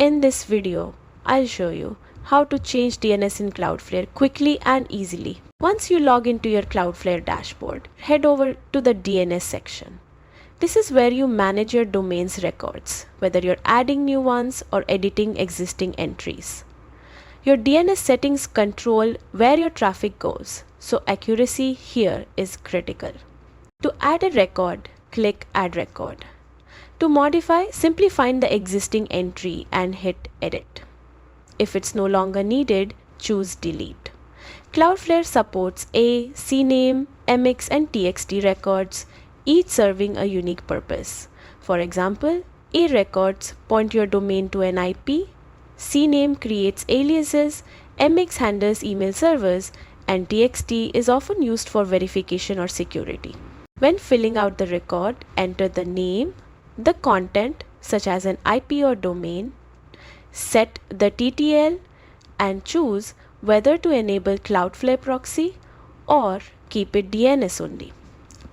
In this video, I'll show you how to change DNS in Cloudflare quickly and easily. Once you log into your Cloudflare dashboard, head over to the DNS section. This is where you manage your domain's records, whether you're adding new ones or editing existing entries. Your DNS settings control where your traffic goes, so accuracy here is critical. To add a record, click Add Record. To modify, simply find the existing entry and hit Edit. If it's no longer needed, choose Delete. Cloudflare supports A, CNAME, MX and TXT records, each serving a unique purpose. For example, A records point your domain to an IP, CNAME creates aliases, MX handles email servers, and TXT is often used for verification or security. When filling out the record, enter the name, the content such as an IP or domain, set the TTL, and choose whether to enable Cloudflare Proxy or keep it DNS only.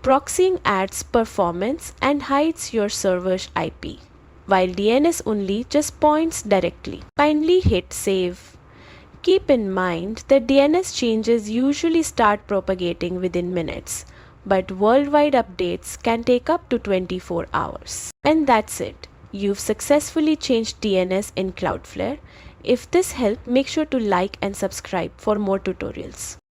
Proxying adds performance and hides your server's IP, while DNS only just points directly. Kindly hit Save. Keep in mind that DNS changes usually start propagating within minutes, but worldwide updates can take up to 24 hours. And that's it. You've successfully changed DNS in Cloudflare. If this helped, make sure to like and subscribe for more tutorials.